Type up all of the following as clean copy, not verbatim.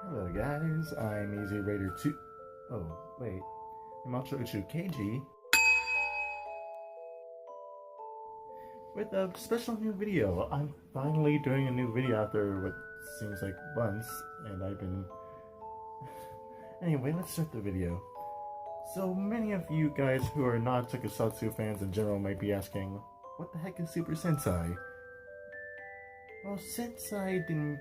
Hello guys, I'm Easy Raider 2. Oh, wait. I'm also Uchu KG with a special new video. I'm finally doing a new video after what seems like months, and I've been... Anyway, let's start the video. So many of you guys who are not Tokusatsu fans in general might be asking, what the heck is Super Sentai? Well, since I didn't...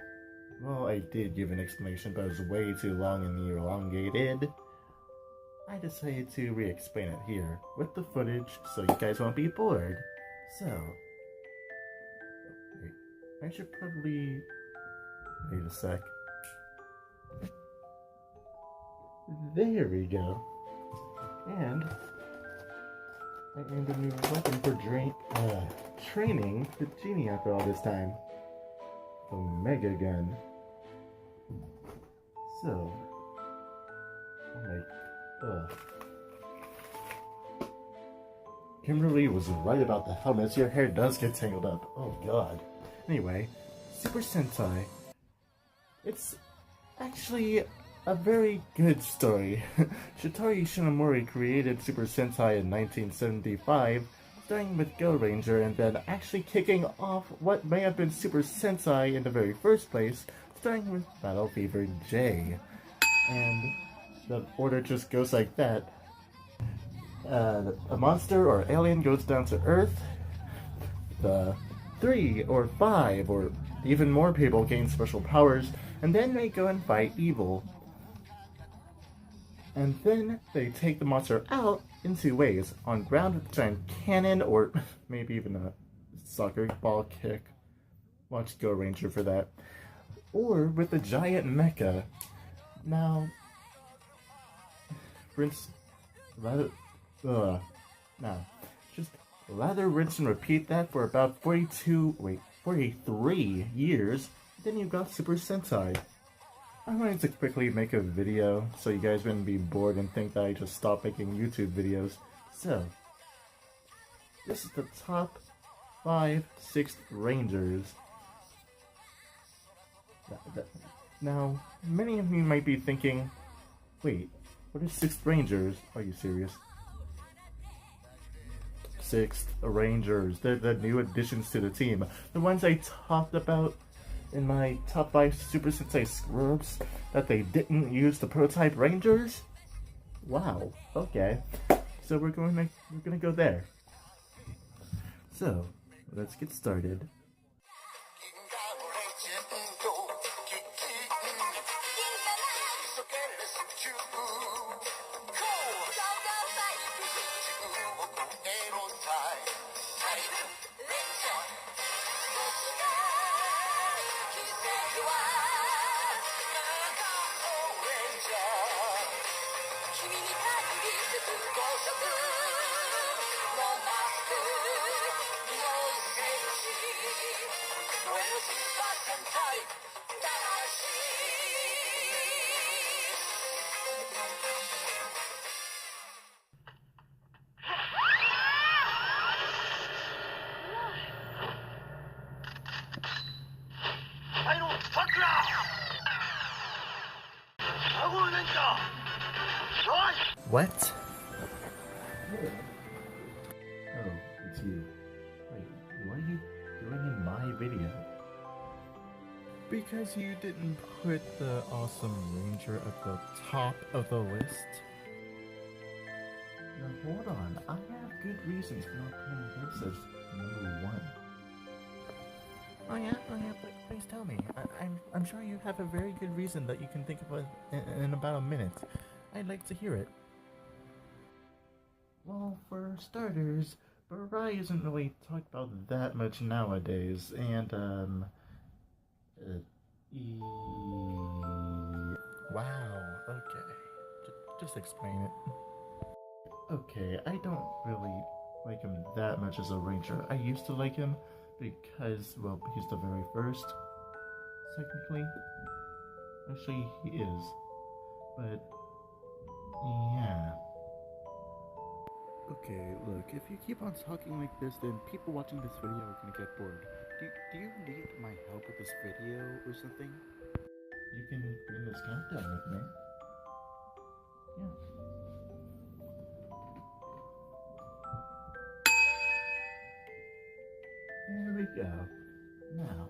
Well, I did give an explanation, but it was way too long and elongated. I decided to re-explain it here with the footage so you guys won't be bored. So, wait, I should probably wait a sec. There we go. And I earned a new weapon for training the genie after all this time. The Mega Gun. So, Kimberly was right about the helmets. Your hair does get tangled up. Oh god. Anyway, Super Sentai. It's actually a very good story. Shitari Shinomori created Super Sentai in 1975, starting with Go Ranger and then actually kicking off what may have been Super Sentai in the very first place, starting with Battle Fever J. And the order just goes like that. A monster or alien goes down to Earth. The 3 or 5 or even more people gain special powers, and then they go and fight evil. And then they take the monster out in 2 ways. On ground with a giant cannon, or maybe even a soccer ball kick. Watch Go Ranger for that. Or with a giant mecha. Now, rinse, just lather, rinse, and repeat that for about 43 years, then you got Super Sentai. I wanted to quickly make a video so you guys wouldn't be bored and think that I just stopped making YouTube videos. So, this is the top 5 6th Rangers. Now, many of you might be thinking, wait, what are 6th Rangers? Are you serious? 6th Rangers, they're the new additions to the team. The ones I talked about in my top 5 Super Sentai scrubs that they didn't use the prototype Rangers? Wow, okay. So we're gonna go there. So, let's get started. What? Oh, it's you. Wait, what are you doing in my video? Because you didn't put the awesome ranger at the top of the list? Now hold on, I have good reasons for not putting this as number 1. Oh yeah, but please tell me. I'm sure you have a very good reason that you can think of in about a minute. I'd like to hear it. Well, for starters, Barai isn't really talked about that much nowadays, and, Wow, okay. Just explain it. Okay, I don't really like him that much as a ranger. I used to like him because, well, he's the very first, technically. Actually, he is. But, yeah. Okay, look, if you keep on talking like this, then people watching this video are gonna get bored. Do you need my help with this video or something? You can bring this countdown with me. Yeah. There we go. Now.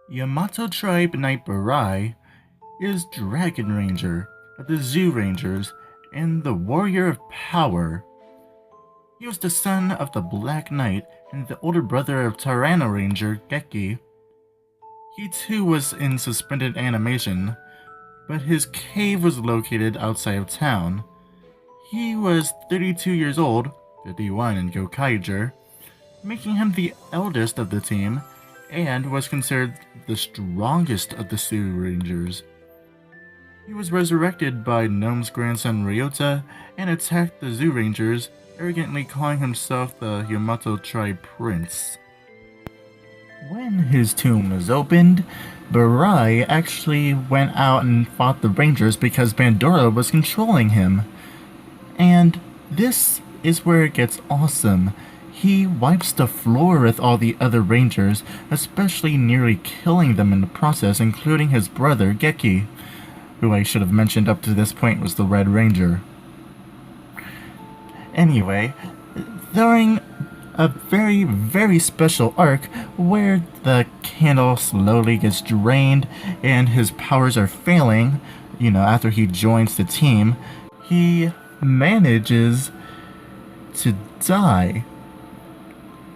Yamato Tribe Knight Barai is Dragon Ranger of the Zoo Rangers and the Warrior of Power. He was the son of the Black Knight and the older brother of Tyranno Ranger Geki. He too was in suspended animation, but his cave was located outside of town. He was 32 years old, 51 in Gokaiger, making him the eldest of the team, and was considered the strongest of the Zoo Rangers. He was resurrected by Gnome's grandson Ryota and attacked the Zoo Rangers, arrogantly calling himself the Yamato Tribe Prince. When his tomb was opened, Barai actually went out and fought the Rangers because Bandora was controlling him. And this is where it gets awesome. He wipes the floor with all the other Rangers, especially nearly killing them in the process, including his brother Geki, who I should have mentioned up to this point was the Red Ranger. Anyway, during a very, very special arc where the candle slowly gets drained and his powers are failing, after he joins the team, he manages to die.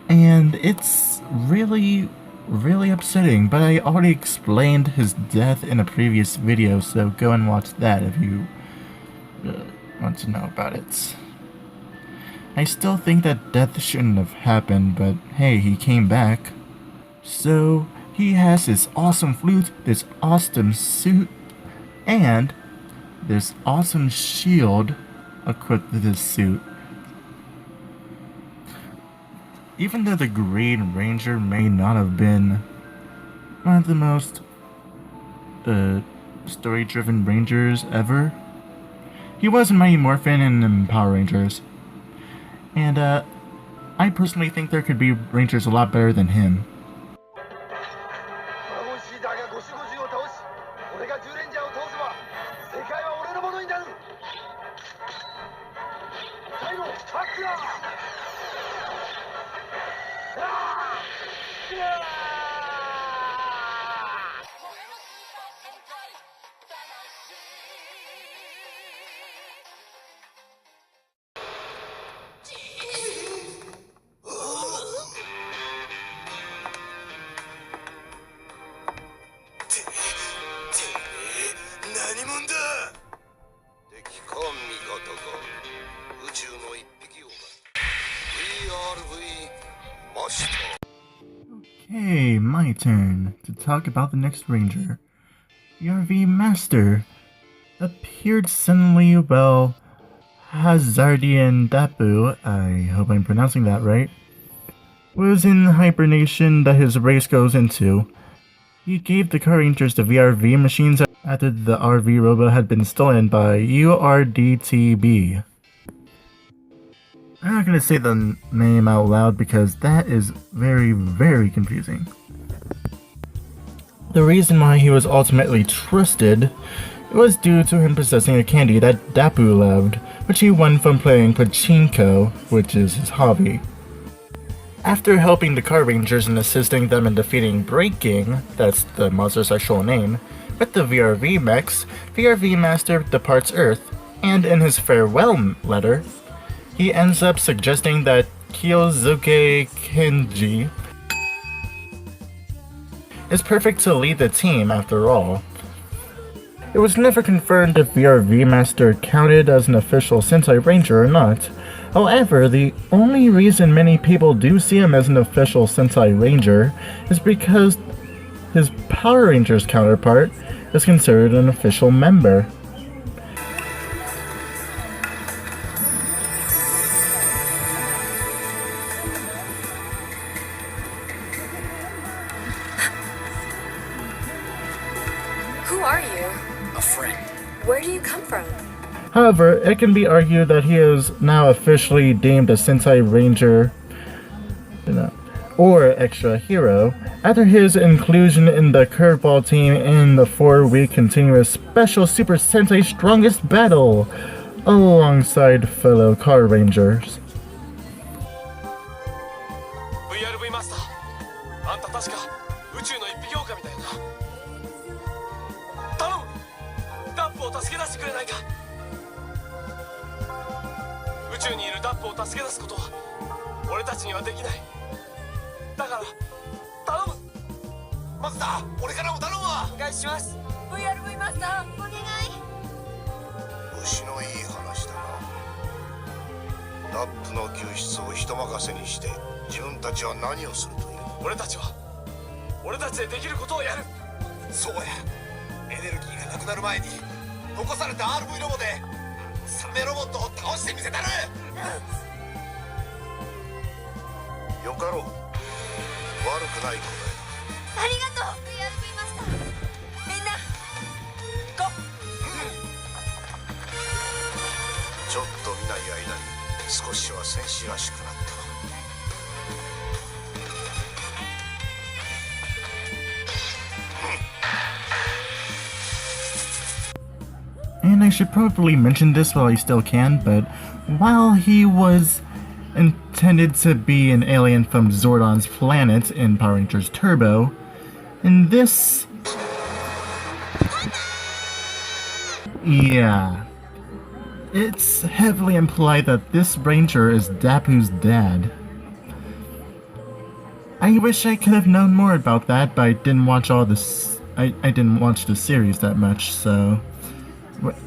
And it's really, really upsetting, but I already explained his death in a previous video, so go and watch that if you want to know about it. I still think that death shouldn't have happened, but hey, he came back. So, he has this awesome flute, this awesome suit, and this awesome shield equipped with his suit. Even though the Green Ranger may not have been one of the most story-driven Rangers ever, he was in Mighty Morphin and in Power Rangers. And I personally think there could be Rangers a lot better than him. Okay, my turn to talk about the next Ranger. VRV Master appeared suddenly while Hazardian Dapu, I hope I'm pronouncing that right, was in the hibernation that his race goes into. He gave the Car Rangers the VRV machines after the RV robot had been stolen by URDTB. I'm not going to say the name out loud because that is very, very confusing. The reason why he was ultimately trusted was due to him possessing a candy that Dapu loved, which he won from playing pachinko, which is his hobby. After helping the Car Rangers and assisting them in defeating Breaking, that's the monster's actual name, with the VRV mechs, VRV Master departs Earth, and in his farewell letter, he ends up suggesting that Kyosuke Kenji is perfect to lead the team after all. It was never confirmed if VRV Master counted as an official Sentai Ranger or not. However, the only reason many people do see him as an official Sentai Ranger is because his Power Rangers counterpart is considered an official member. Who are you? A friend. Where do you come from? However, it can be argued that he is now officially deemed a Sentai Ranger, or extra hero, after his inclusion in the curveball team in the 4-week continuous special Super Sentai Strongest Battle, alongside fellow Car Rangers. VRV マスター、あんた確か宇宙の一匹狼だよな。頼む、ダップを助け出してくれないか。宇宙にいるダップを助け出すことは俺たちにはできない。だから頼む。マスター、俺からも頼むわ。お願いします。 VRV マスター、お願い。虫のいい話だな。ダップの救出を人任せにして自分たちは何をするという。俺たちでできることをやる。そうや、エネルギーがなくなる前に残された RV ロボでサメロボットを倒してみせたる。よかろう、悪くない子だよ。ありがとう VRV マスター。みんな行こう。ちょっと見ない間に少しは戦士らしくなった。And I should probably mention this while I still can, but while he was intended to be an alien from Zordon's planet in Power Rangers Turbo, in this... yeah. It's heavily implied that this Ranger is Dapu's dad. I wish I could have known more about that, but I didn't watch all this... I didn't watch the series that much, so...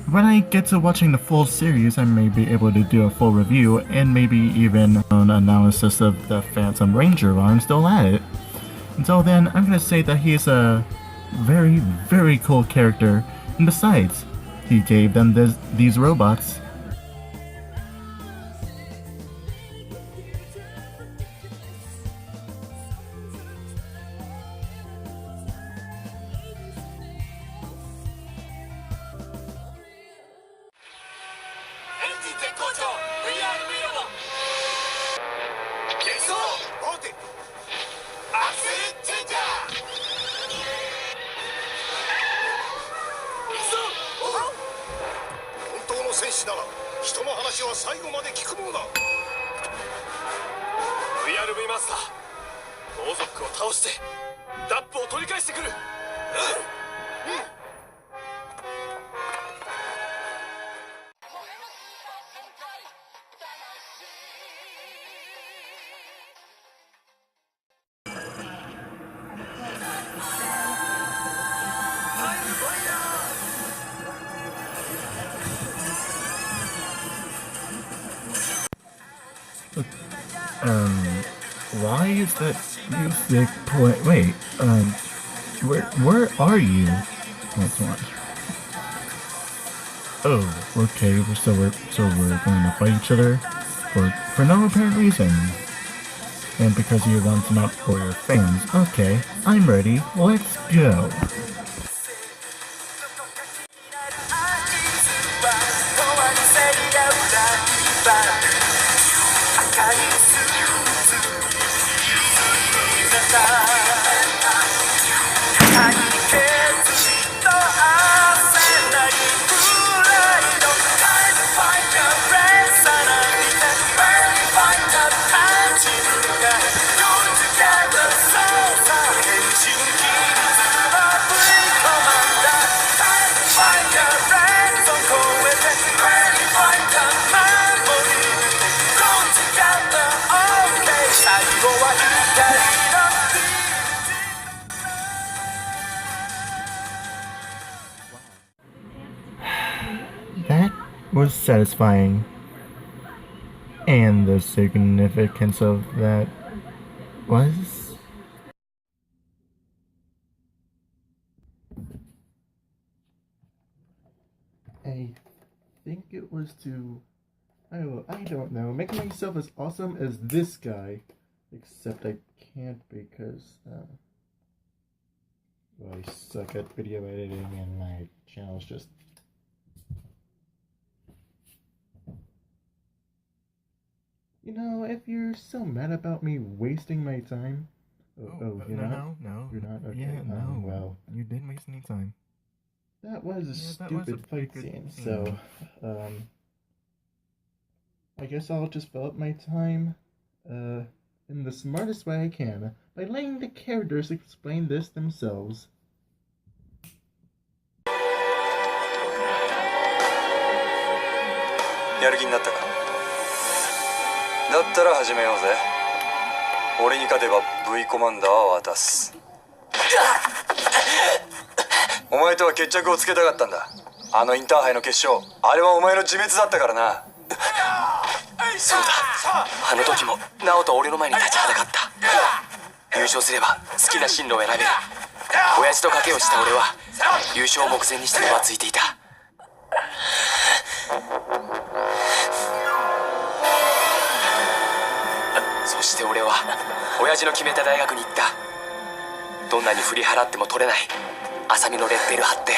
when I get to watching the full series, I may be able to do a full review and maybe even an analysis of the Phantom Ranger while I'm still at it. Until then, I'm gonna say that he's a very, very cool character, and besides, he gave them these robots. VRV マスター、王族を倒してダップを取り返してくる。Why is that music play? Wait, where are you? That's one. Oh, okay, so we're going to fight each other for no apparent reason. And because you want to not for your fans. Okay, I'm ready. Let's go. That was satisfying. And the significance of that was... I think it was to... I don't know. Make myself as awesome as this guy. Except I can't because... well, I suck at video editing and my channel's just... You know, if you're so mad about me wasting my time... you're not? No. You're not? Okay. Yeah, no. Well, you didn't waste any time. that was a that was stupid a fight good scene, scene. so, I guess I'll just fill up my time, in the smartest way I can, by letting the characters explain this themselves. やる気になったか。だったら始めようぜ。俺に勝てば V コマンダーは渡す。お前とは決着をつけたかったんだ。あのインターハイの決勝、あれはお前の自滅だったからな。そうだ、あの時もナオと俺の前に立ちはだかった。優勝すれば好きな進路を選べる。親父と賭けをした俺は優勝を目前にして浮ついていた。そして俺は親父の決めた大学に行った。どんなに振り払っても取れない浅見のレッテル貼って。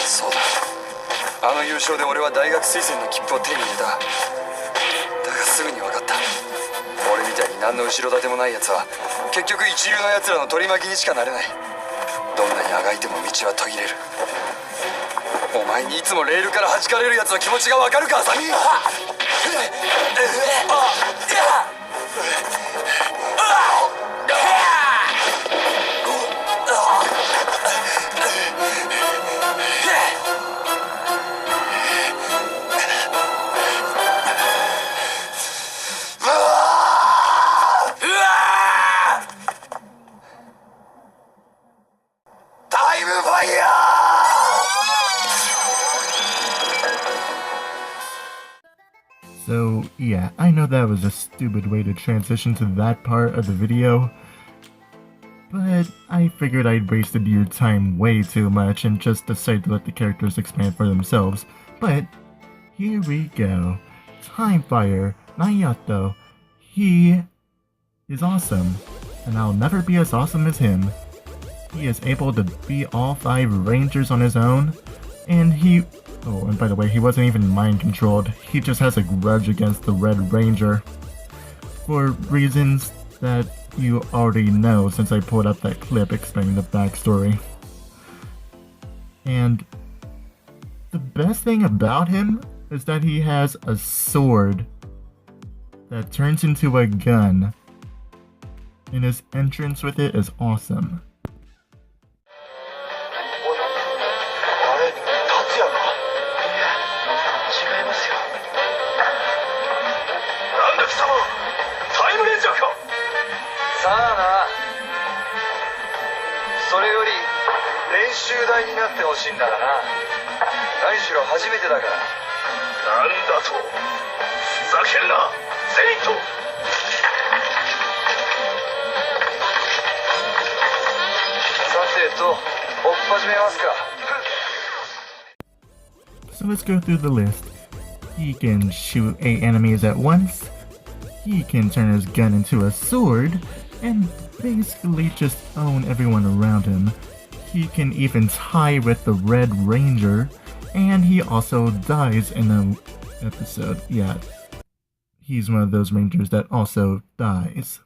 そうだ、あの優勝で俺は大学推薦の切符を手に入れた。だがすぐに分かった。俺みたいに何の後ろ盾もないやつは結局一流のやつらの取り巻きにしかなれない。どんなにあがいても道は途切れる。お前にいつもレールから弾かれるやつの気持ちが分かるか、浅見。タイムファイヤー。So, yeah, I know that was a stupid way to transition to that part of the video, but I figured I'd wasted your time way too much and just decided to let the characters expand for themselves. But, here we go. Timefire, Nayato, he is awesome, and I'll never be as awesome as him. He is able to beat all 5 Rangers on his own, and he... Oh, and by the way, he wasn't even mind-controlled. He just has a grudge against the Red Ranger. For reasons that you already know since I pulled up that clip explaining the backstory. And the best thing about him is that he has a sword that turns into a gun. And his entrance with it is awesome. さあな。それより練習台になってほしいんだがな。何しろ初めてだから。なんだと、ふざけるな、ゼイト。さてと、追っ始めますか。So let's go through the list. He can shoot 8 enemies at once. He can turn his gun into a sword, and basically just own everyone around him. He can even tie with the Red Ranger, and he also dies in an episode. Yeah, he's one of those Rangers that also dies.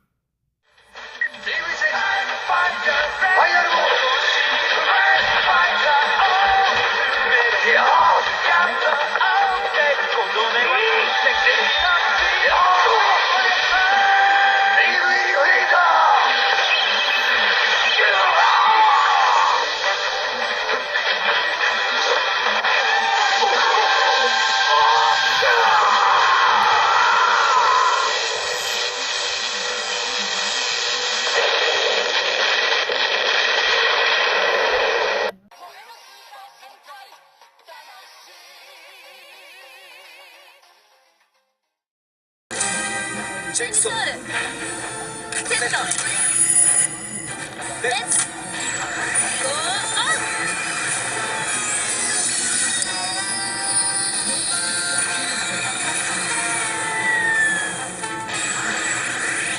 Let's go on!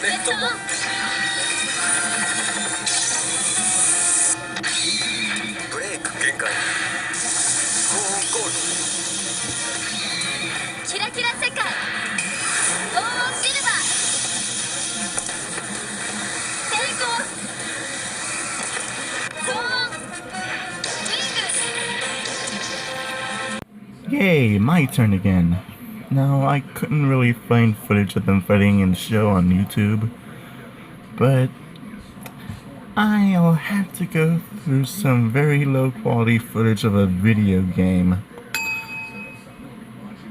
レッドボン Yay, my turn again. Now, I couldn't really find footage of them fighting in the show on YouTube, but I'll have to go through some very low quality footage of a video game.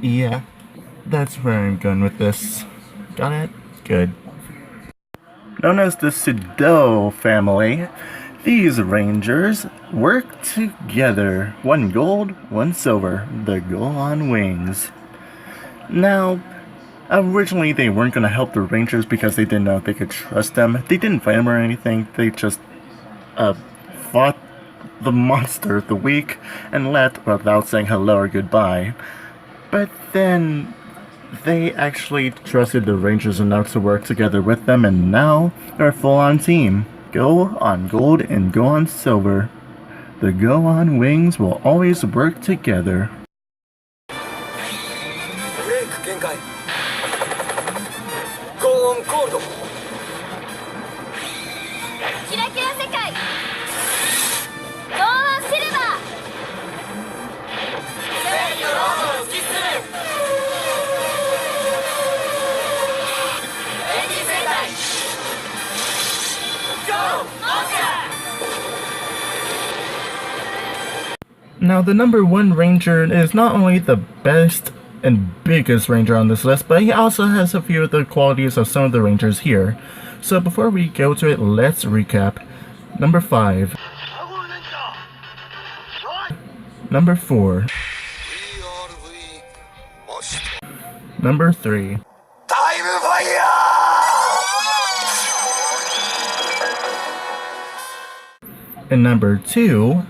Yeah, that's where I'm going with this. Got it? Good. Known as the Sido family, these Rangers work together. One gold, one silver. The Gohan Wings. Now, originally they weren't going to help the Rangers because they didn't know if they could trust them. They didn't fight them or anything. They just fought the monster of the week and left without saying hello or goodbye. But then they actually trusted the Rangers enough to work together with them, and now they're a full-on team. Go on gold and go on silver. The Gohan Wings will always work together. ブレイク限界ゴーオンゴールドキラキラ世界ゴーオンシルバー制御ロードを突き進むエンジン戦隊ゴーオンカ Now, the number 1 Ranger is not only the best and biggest Ranger on this list, but he also has a few of the qualities of some of the Rangers here. So before we go to it, let's recap. Number 5. Number 4. Number 3. タイムファイヤー And number 2.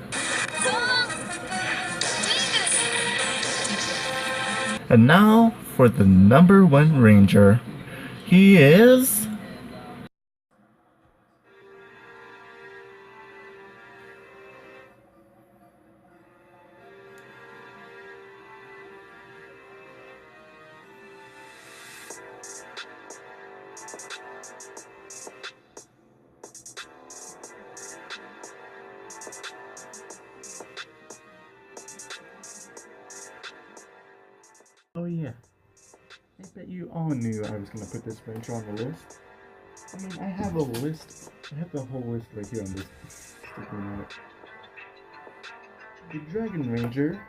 And now for the number 1 Ranger. He is... Oh yeah, I bet you all knew I was gonna put this Ranger on the list. I mean, I have a list. I have the whole list right here on this sticky note. The Dragon Ranger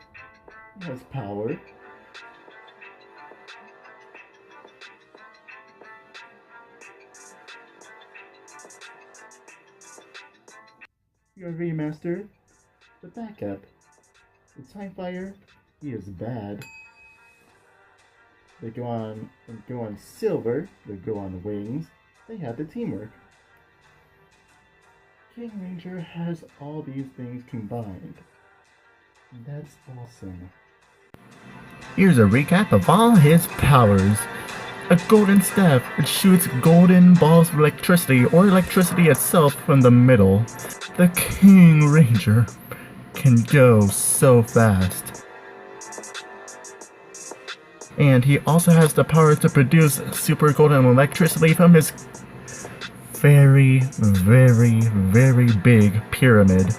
has power. Your remaster, the backup. The Time Fire, he is bad. They go on silver, they go on wings, they have the teamwork. King Ranger has all these things combined. That's awesome. Here's a recap of all his powers. A golden staff, it shoots golden balls of electricity or electricity itself from the middle. The King Ranger can go so fast. And he also has the power to produce super golden electricity from his very, very, very big pyramid.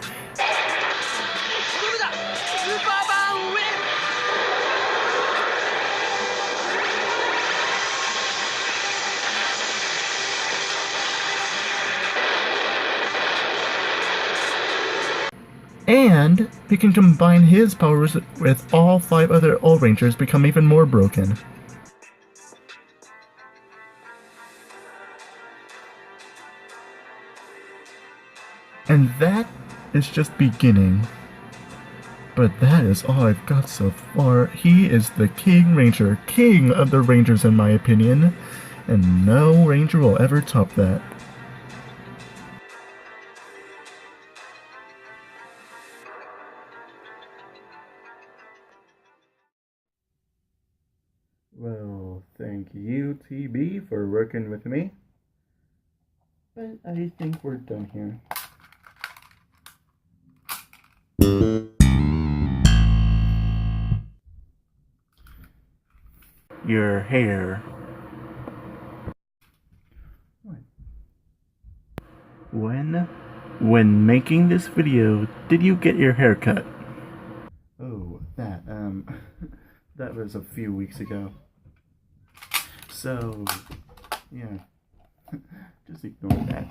And he can combine his powers with all 5 other old Rangers, become even more broken. And that is just beginning. But that is all I've got so far. He is the King Ranger, king of the Rangers in my opinion, and no Ranger will ever top that. Well, thank you, TB, for working with me. But I think we're done here. Your hair. What? When making this video, did you get your hair cut? Oh, that. That was a few weeks ago. So, yeah, just ignore that.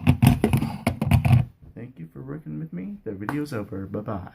Thank you for working with me. The video's over. Bye-bye.